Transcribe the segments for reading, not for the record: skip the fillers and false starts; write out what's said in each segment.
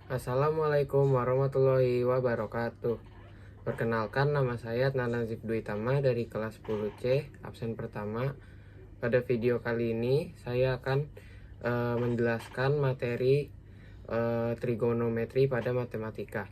Assalamualaikum warahmatullahi wabarakatuh. Perkenalkan, nama saya Nazib Dwi Tama dari kelas 10C, absen pertama. Pada video kali ini saya akan menjelaskan materi trigonometri pada matematika.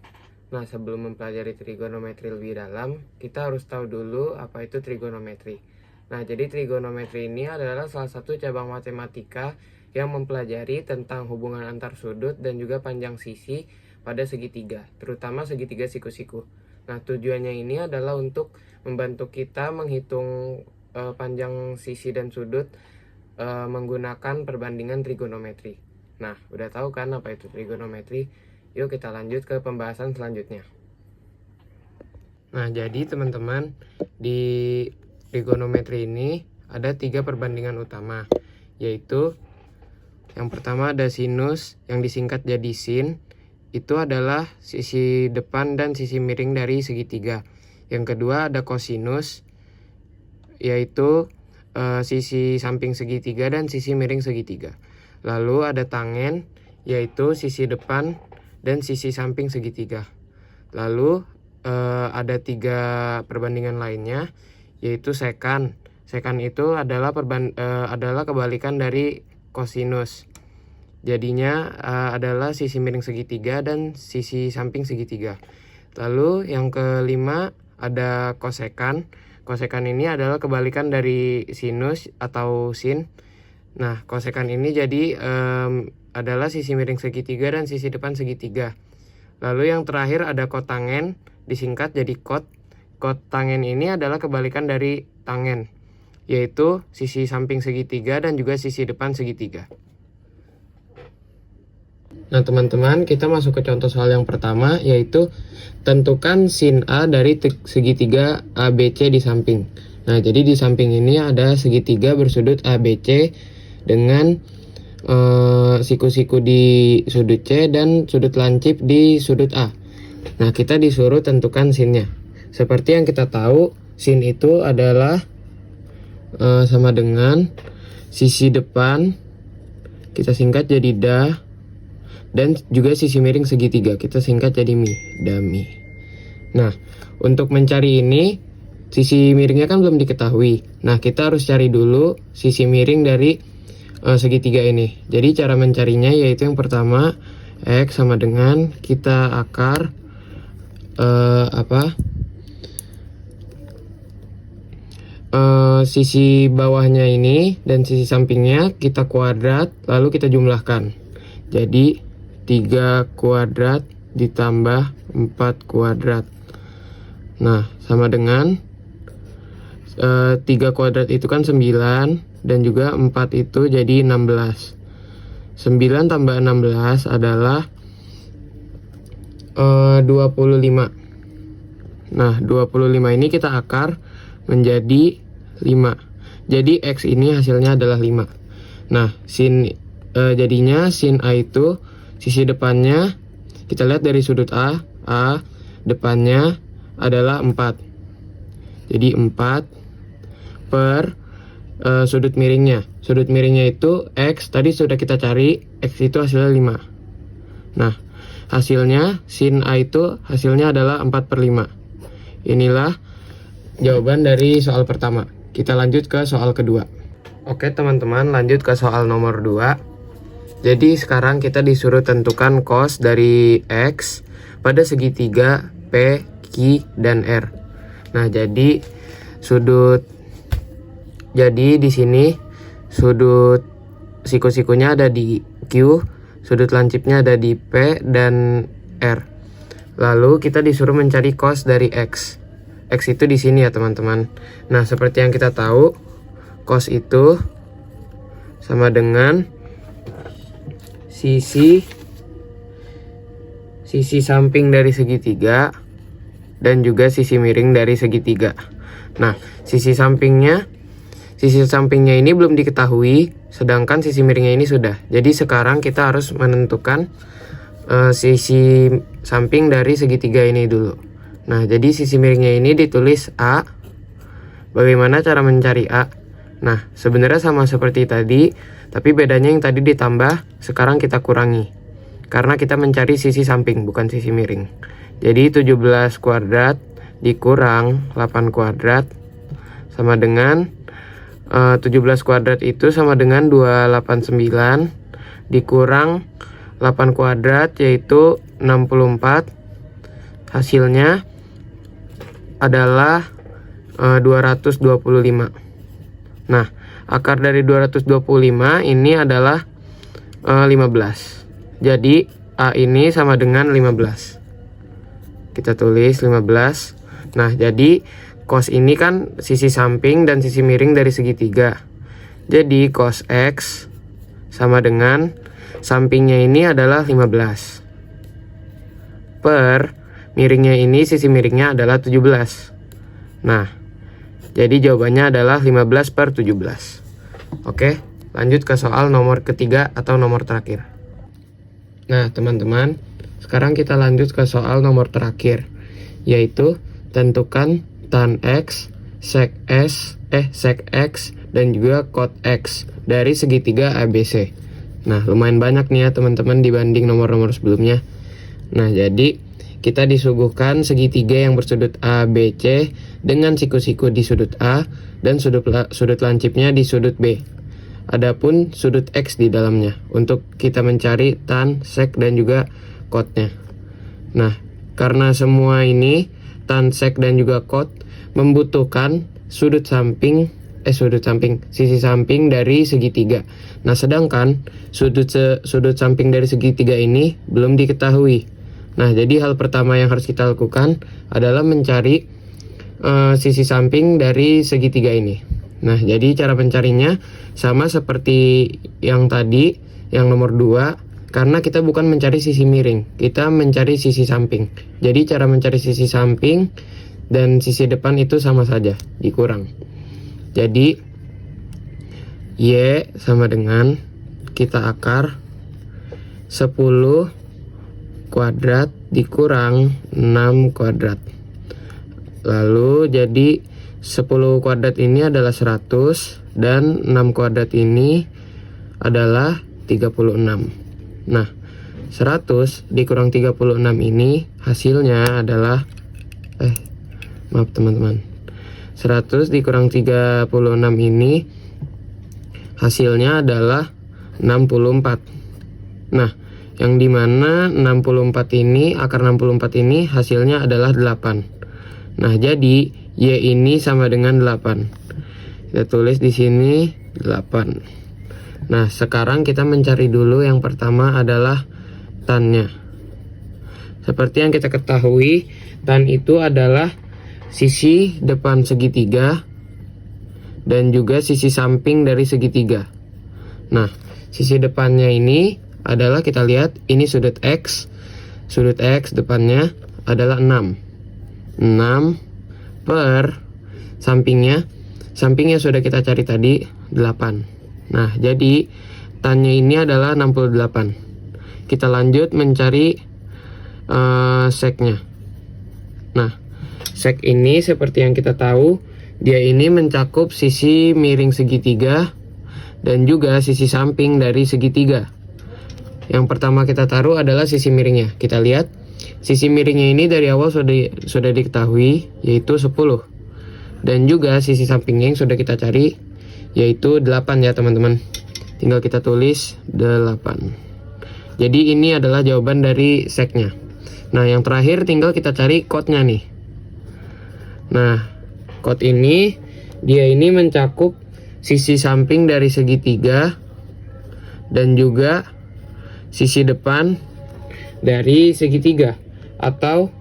Nah, sebelum mempelajari trigonometri lebih dalam, kita harus tahu dulu apa itu trigonometri. Nah, jadi trigonometri ini adalah salah satu cabang matematika yang mempelajari tentang hubungan antar sudut dan juga panjang sisi pada segitiga, terutama segitiga siku-siku. Nah, tujuannya ini adalah untuk membantu kita menghitung panjang sisi dan sudut menggunakan perbandingan trigonometri. Nah, udah tahu kan apa itu trigonometri? Yuk kita lanjut ke pembahasan selanjutnya. Nah, jadi teman-teman, di trigonometri ini ada 3 perbandingan utama, yaitu yang pertama ada sinus yang disingkat jadi sin. Itu adalah sisi depan dan sisi miring dari segitiga. Yang kedua ada kosinus, yaitu sisi samping segitiga dan sisi miring segitiga. Lalu ada tangen, yaitu sisi depan dan sisi samping segitiga. Lalu ada 3 perbandingan lainnya, yaitu sekan. Sekan itu adalah kebalikan dari kosinus. Jadinya adalah sisi miring segitiga dan sisi samping segitiga. Lalu yang kelima ada kosekan. Kosekan ini adalah kebalikan dari sinus atau sin. Nah, kosekan ini jadi adalah sisi miring segitiga dan sisi depan segitiga. Lalu yang terakhir ada kotangen, disingkat jadi kot. Kotangen ini adalah kebalikan dari tangen, yaitu sisi samping segitiga dan juga sisi depan segitiga. Nah teman-teman, kita masuk ke contoh soal yang pertama, yaitu tentukan sin A dari segitiga ABC di samping. Nah, jadi di samping ini ada segitiga bersudut ABC dengan siku-siku di sudut C dan sudut lancip di sudut A. Nah, kita disuruh tentukan sinnya. Seperti yang kita tahu, sin itu adalah sama dengan sisi depan, kita singkat jadi da, dan juga sisi miring segitiga, kita singkat jadi mi, dami. Nah, untuk mencari ini, sisi miringnya kan belum diketahui. Nah, kita harus cari dulu sisi miring dari segitiga ini. Jadi cara mencarinya yaitu yang pertama, X sama dengan kita akar sisi bawahnya ini dan sisi sampingnya kita kuadrat, lalu kita jumlahkan. Jadi 3 kuadrat ditambah 4 kuadrat. Nah, sama dengan 3 kuadrat itu kan 9 dan juga 4 itu jadi 16. 9 tambah 16 adalah 25. Nah, 25 ini kita akar menjadi 5. Jadi X ini hasilnya adalah 5. Nah, jadinya sin A itu sisi depannya kita lihat dari sudut A depannya adalah 4. Jadi 4 per sudut miringnya. Sudut miringnya itu X, tadi sudah kita cari, X itu hasilnya 5. Nah, hasilnya sin A itu hasilnya adalah 4 per 5. Inilah jawaban dari soal pertama. Kita lanjut ke soal kedua. Oke teman-teman, lanjut ke soal nomor 2. Jadi sekarang kita disuruh tentukan cos dari X pada segitiga P, Q, dan R. Nah, jadi di sini sudut siku-sikunya ada di Q, sudut lancipnya ada di P dan R. Lalu kita disuruh mencari cos dari X. X itu di sini ya teman-teman. Nah, seperti yang kita tahu, cos itu sama dengan sisi samping dari segitiga dan juga sisi miring dari segitiga. Nah, sisi sampingnya ini belum diketahui, sedangkan sisi miringnya ini sudah. Jadi sekarang kita harus menentukan sisi samping dari segitiga ini dulu. Nah, jadi sisi miringnya ini ditulis A. Bagaimana cara mencari A? Nah, sebenarnya sama seperti tadi, tapi bedanya yang tadi ditambah, sekarang kita kurangi. karena kita mencari sisi samping bukan sisi miring. Jadi 17 kuadrat dikurang 8 kuadrat sama dengan 17 kuadrat itu sama dengan 289 dikurang 8 kuadrat yaitu 64. Hasilnya adalah 225. Nah, akar dari 225 ini adalah 15. Jadi A ini sama dengan 15. Kita tulis 15. Nah, jadi cos ini kan sisi samping dan sisi miring dari segitiga. Jadi cos X sama dengan sampingnya ini adalah 15 per miringnya ini sisi miringnya adalah 17. Nah, jadi jawabannya adalah 15 per 17. Oke, lanjut ke soal nomor ketiga atau nomor terakhir. Nah, teman-teman, sekarang kita lanjut ke soal nomor terakhir, yaitu tentukan tan X, sec X, dan juga cot X dari segitiga ABC. Nah, lumayan banyak nih ya teman-teman dibanding nomor-nomor sebelumnya. Nah, jadi kita disuguhkan segitiga yang bersudut ABC dengan siku-siku di sudut A dan sudut lancipnya di sudut B. Adapun sudut X di dalamnya untuk kita mencari tan, sec, dan juga cotnya. Nah, karena semua ini tan, sec, dan juga cot membutuhkan sisi samping dari segitiga. Nah, sedangkan sudut samping dari segitiga ini belum diketahui. Nah, jadi hal pertama yang harus kita lakukan adalah mencari sisi samping dari segitiga ini. Nah, jadi cara mencarinya sama seperti yang tadi, yang nomor 2, karena kita bukan mencari sisi miring, kita mencari sisi samping. Jadi cara mencari sisi samping dan sisi depan itu sama saja, dikurang. Jadi Y sama dengan kita akar 10 kuadrat dikurang 6 kuadrat. Lalu jadi 10 kuadrat ini adalah 100 dan 6 kuadrat ini adalah 36. Nah, 100 dikurang 36 ini hasilnya adalah maaf teman-teman. 100 dikurang 36 ini hasilnya adalah 64. Nah, yang dimana 64 ini, akar 64 ini hasilnya adalah 8. Nah, jadi Y ini sama dengan 8. Kita tulis di sini 8. Nah, sekarang kita mencari dulu yang pertama adalah tannya. Seperti yang kita ketahui, tan itu adalah sisi depan segitiga dan juga sisi samping dari segitiga. Nah, sisi depannya ini adalah, kita lihat ini sudut X. Sudut X depannya adalah 6 per sampingnya sudah kita cari tadi 8. Nah, jadi tannya ini adalah 68. Kita lanjut mencari seknya. Nah, sek ini seperti yang kita tahu, dia ini mencakup sisi miring segitiga dan juga sisi samping dari segitiga. Yang pertama kita taruh adalah sisi miringnya. Kita lihat sisi miringnya ini dari awal sudah diketahui, yaitu 10. Dan juga sisi sampingnya yang sudah kita cari, yaitu 8 ya teman-teman. Tinggal kita tulis 8. Jadi ini adalah jawaban dari seknya. Nah, yang terakhir tinggal kita cari cotnya nih. Nah, cot ini, dia ini mencakup sisi samping dari segitiga dan juga sisi depan dari segitiga, atau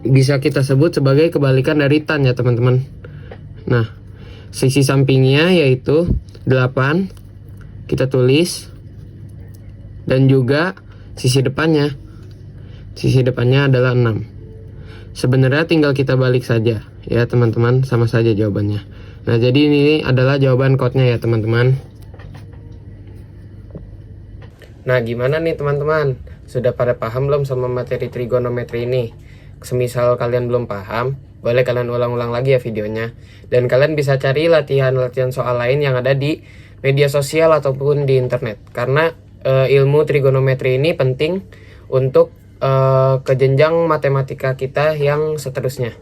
bisa kita sebut sebagai kebalikan dari tan ya teman-teman. Nah, sisi sampingnya yaitu 8 kita tulis, dan juga sisi depannya adalah 6. Sebenarnya tinggal kita balik saja ya teman-teman, sama saja jawabannya. Nah, jadi ini adalah jawaban cotnya ya teman-teman. Nah, gimana nih teman-teman? Sudah pada paham belum sama materi trigonometri ini? Semisal kalian belum paham, boleh kalian ulang-ulang lagi ya videonya. Dan kalian bisa cari latihan-latihan soal lain yang ada di media sosial ataupun di internet. Karena ilmu trigonometri ini penting untuk ke jenjang matematika kita yang seterusnya.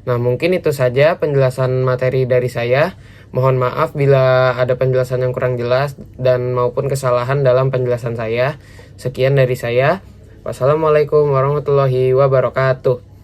Nah, mungkin itu saja penjelasan materi dari saya. Mohon maaf bila ada penjelasan yang kurang jelas dan maupun kesalahan dalam penjelasan saya. Sekian dari saya. Wassalamualaikum warahmatullahi wabarakatuh.